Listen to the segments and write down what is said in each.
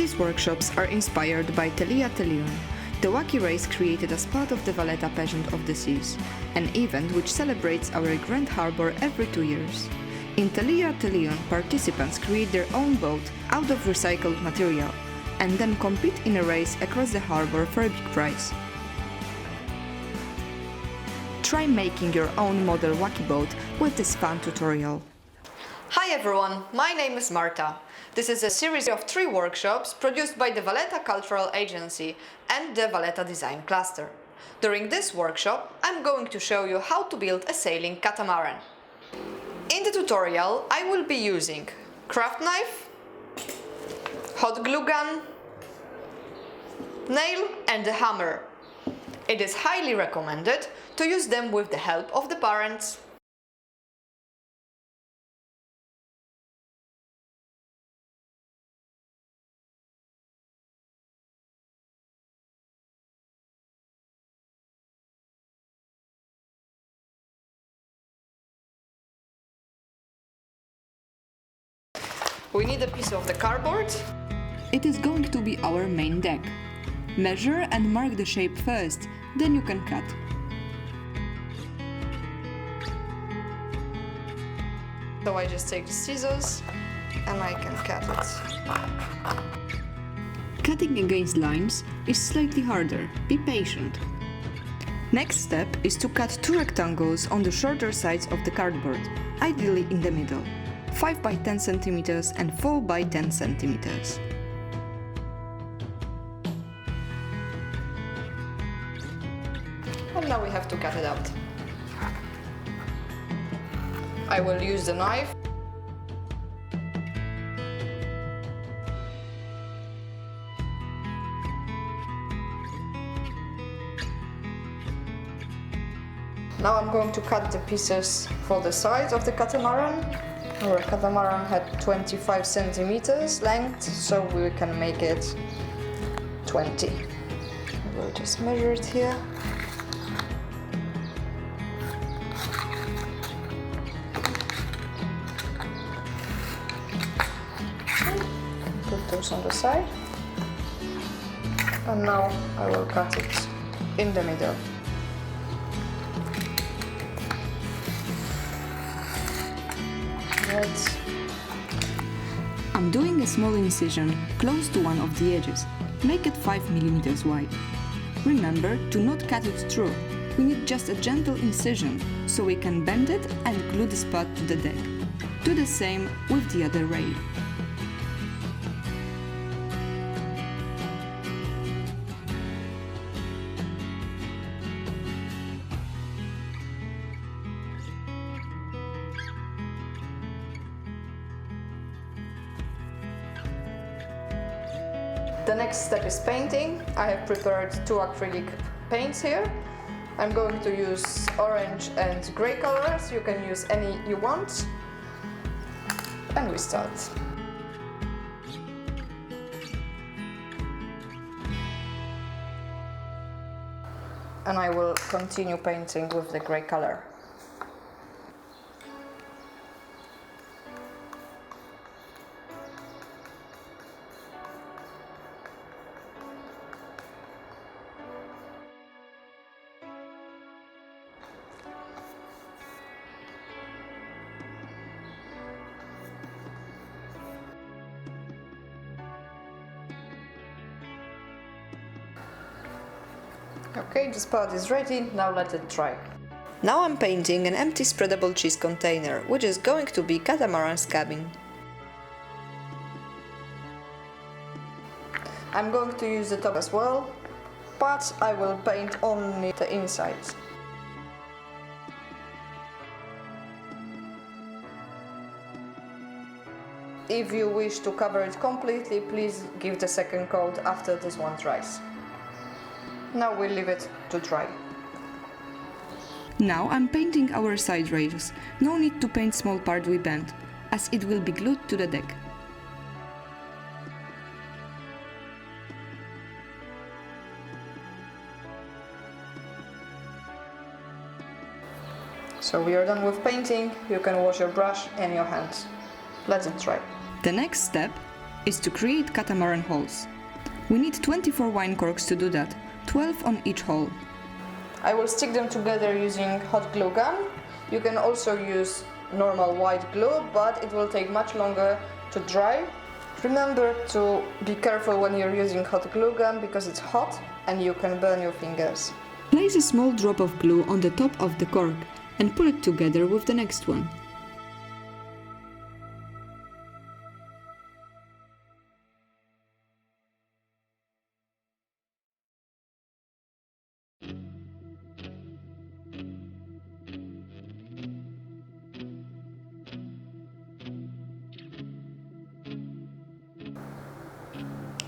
Today's workshops are inspired by Tellieqa Telliqun, the wacky race created as part of the Valletta Pageant of the Seas, an event which celebrates our Grand Harbour every 2 years. In Tellieqa Telliqun, participants create their own boat out of recycled material and then compete in a race across the harbour for a big prize. Try making your own model wacky boat with this fun tutorial. Hi everyone, my name is Marta. This is a series of 3 workshops produced by the Valletta Cultural Agency and the Valletta Design Cluster. During this workshop, I'm going to show you how to build a sailing catamaran. In the tutorial, I will be using craft knife, hot glue gun, nail and a hammer. It is highly recommended to use them with the help of the parents. We need a piece of the cardboard. It is going to be our main deck. Measure and mark the shape first, then you can cut. So I just take the scissors and I can cut it. Cutting against lines is slightly harder, be patient. Next step is to cut 2 rectangles on the shorter sides of the cardboard, ideally in the middle. 5 by 10 cm and 4 by 10 cm. And now we have to cut it out. I will use the knife. Now I'm going to cut the pieces for the sides of the catamaran. Our catamaran had 25 centimeters length, so we can make it 20. We'll just measure it here. Put those on the side. And now I will cut it in the middle. Right. I'm doing a small incision close to one of the edges. Make it 5 mm wide. Remember to not cut it through. We need just a gentle incision so we can bend it and glue the spot to the deck. Do the same with the other rail. The next step is painting. I have prepared 2 acrylic paints here. I'm going to use orange and grey colors. You can use any you want. And we start. And I will continue painting with the grey color. Okay, this part is ready, now let it dry. Now I'm painting an empty spreadable cheese container, which is going to be catamaran's cabin. I'm going to use the top as well, but I will paint only the inside. If you wish to cover it completely, please give the second coat after this one dries. Now we'll leave it to dry. Now I'm painting our side rails. No need to paint small part we bent, as it will be glued to the deck. So we are done with painting. You can wash your brush and your hands. Let it dry. The next step is to create catamaran hulls. We need 24 wine corks to do that, 12 on each hull. I will stick them together using hot glue gun. You can also use normal white glue, but it will take much longer to dry. Remember to be careful when you're using hot glue gun because it's hot and you can burn your fingers. Place a small drop of glue on the top of the cork and pull it together with the next one.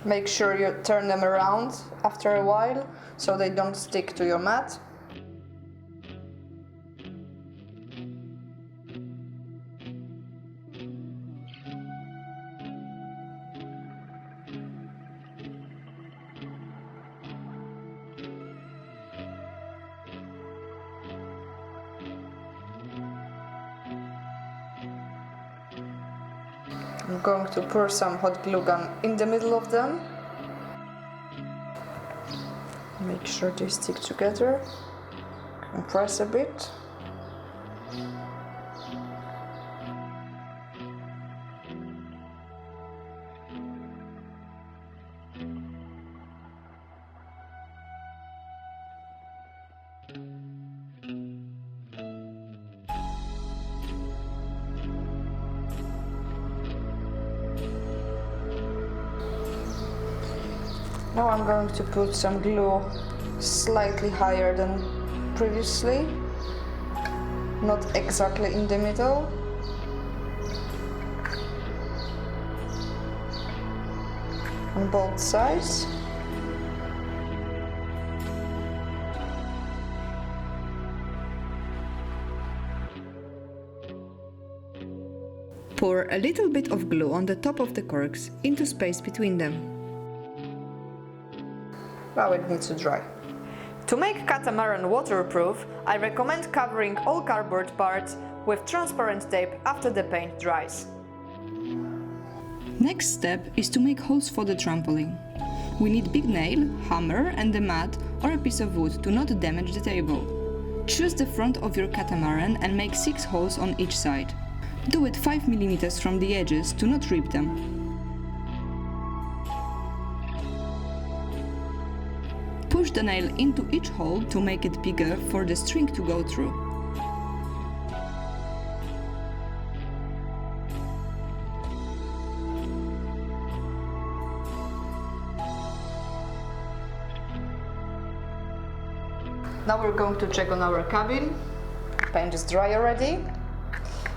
Make sure you turn them around after a while so they don't stick to your mat. I'm going to pour some hot glue gun in the middle of them. Make sure they stick together. Compress a bit. Now I'm going to put some glue slightly higher than previously, not exactly in the middle. On both sides. Pour a little bit of glue on the top of the corks into space between them. Now it needs to dry. To make catamaran waterproof, I recommend covering all cardboard parts with transparent tape after the paint dries. Next step is to make holes for the trampoline. We need big nail, hammer and a mat or a piece of wood to not damage the table. Choose the front of your catamaran and make 6 holes on each side. Do it 5 mm from the edges to not rip them. Push the nail into each hole to make it bigger for the string to go through. Now we're going to check on our cabin. Paint is dry already.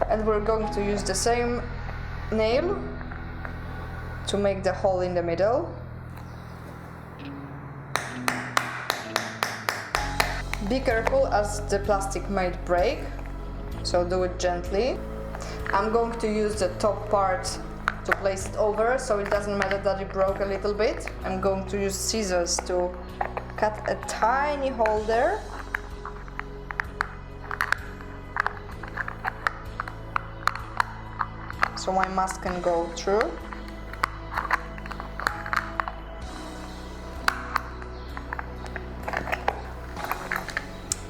And we're going to use the same nail to make the hole in the middle. Be careful as the plastic might break, so do it gently. I'm going to use the top part to place it over, so it doesn't matter that it broke a little bit. I'm going to use scissors to cut a tiny hole there. So my mask can go through.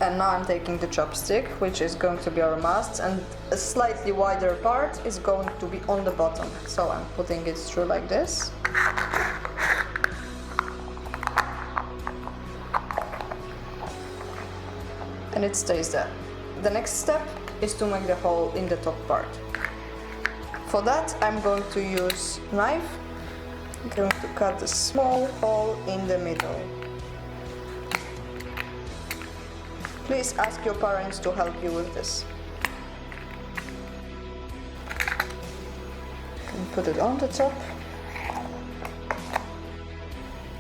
And now I'm taking the chopstick, which is going to be our mast, and a slightly wider part is going to be on the bottom. So I'm putting it through like this. And it stays there. The next step is to make the hole in the top part. For that, I'm going to use a knife. I'm going to cut a small hole in the middle. Please ask your parents to help you with this. And put it on the top.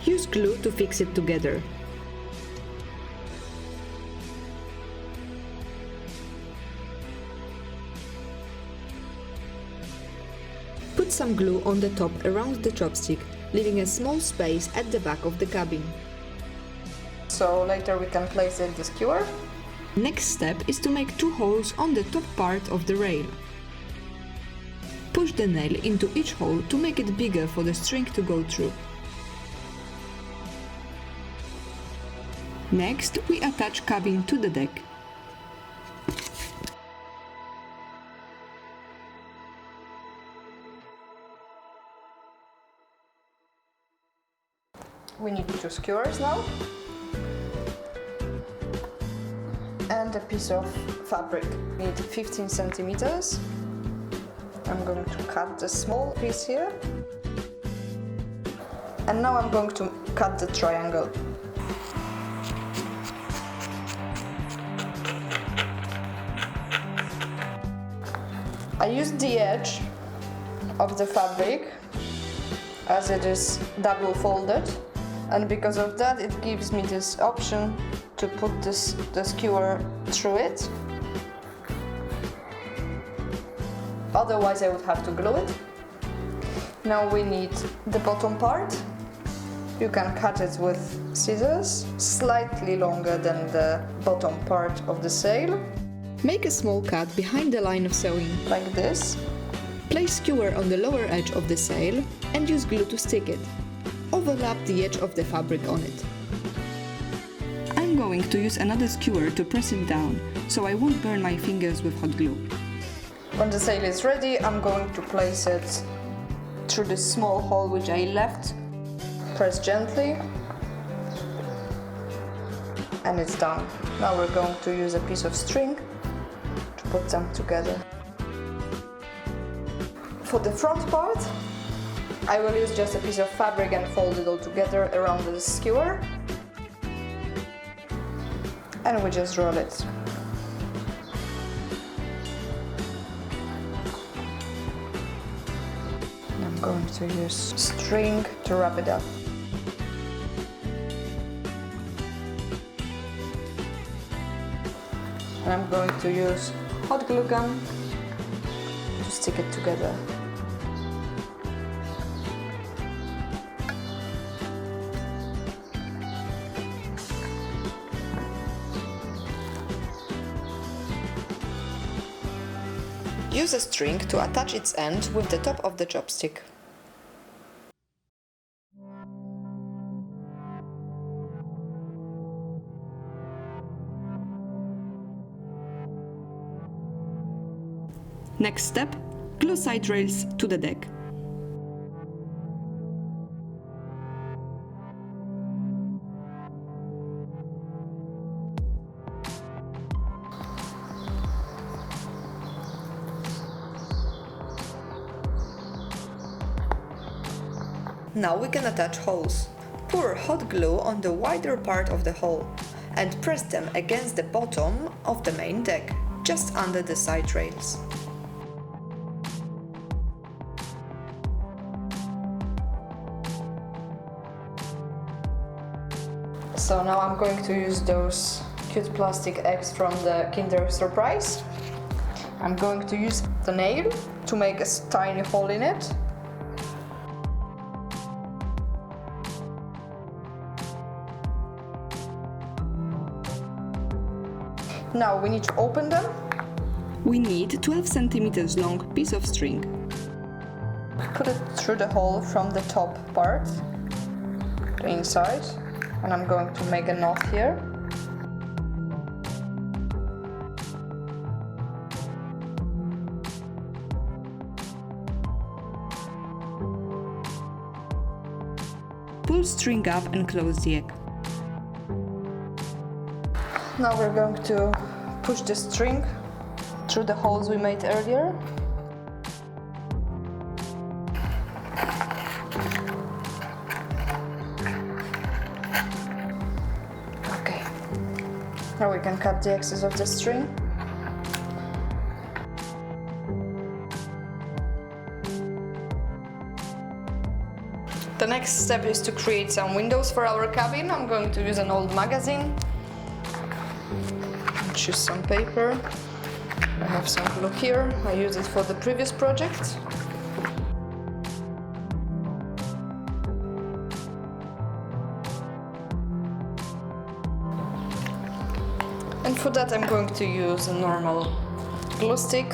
Use glue to fix it together. Put some glue on the top around the chopstick, leaving a small space at the back of the cabin. So later we can place in the skewer. Next step is to make 2 holes on the top part of the rail. Push the nail into each hole to make it bigger for the string to go through. Next, we attach cabin to the deck. We need 2 skewers now and a piece of fabric. We need 15 centimeters. I'm going to cut the small piece here, and now I'm going to cut the triangle. I used the edge of the fabric as it is double folded, and because of that it gives me this option to put the skewer through it. Otherwise I would have to glue it. Now we need the bottom part. You can cut it with scissors, slightly longer than the bottom part of the sail. Make a small cut behind the line of sewing. Like this. Place skewer on the lower edge of the sail and use glue to stick it. Overlap the edge of the fabric on it. I'm going to use another skewer to press it down, so I won't burn my fingers with hot glue. When the sail is ready, I'm going to place it through the small hole which I left. Press gently, and it's done. Now we're going to use a piece of string to put them together. For the front part, I will use just a piece of fabric and fold it all together around the skewer, and we just roll it. I'm going to use string to wrap it up. And I'm going to use hot glue gun to stick it together. Use a string to attach its end with the top of the chopstick. Next step, glue side rails to the deck. Now we can attach holes. Pour hot glue on the wider part of the hole and press them against the bottom of the main deck, just under the side rails. So now I'm going to use those cute plastic eggs from the Kinder Surprise. I'm going to use the nail to make a tiny hole in it. Now we need to open them. We need 12 centimeters long piece of string. Put it through the hole from the top part, the inside, and I'm going to make a knot here. Pull string up and close the egg. Now we're going to push the string through the holes we made earlier. Okay. Now we can cut the excess of the string. The next step is to create some windows for our cabin. I'm going to use an old magazine. Choose some paper. I have some glue here. I used it for the previous project. And for that I'm going to use a normal glue stick.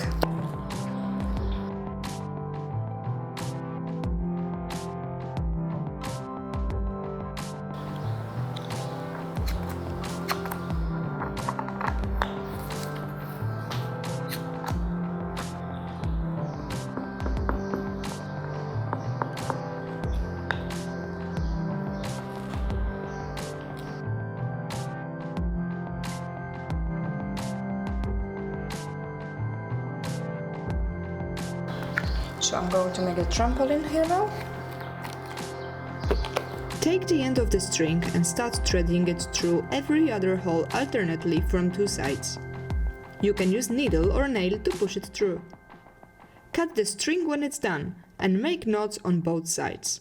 So I'm going to make a trampoline here now. Take the end of the string and start threading it through every other hole alternately from two sides. You can use needle or nail to push it through. Cut the string when it's done and make knots on both sides.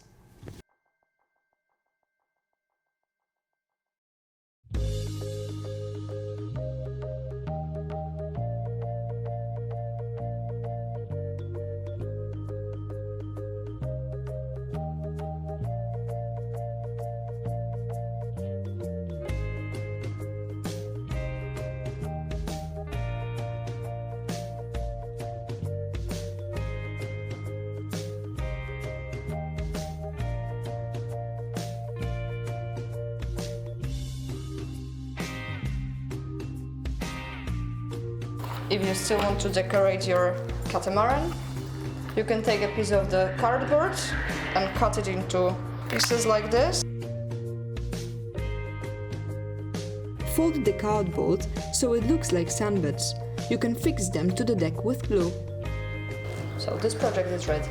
If you still want to decorate your catamaran, you can take a piece of the cardboard and cut it into pieces like this. Fold the cardboard so it looks like sandbeds. You can fix them to the deck with glue. So this project is ready.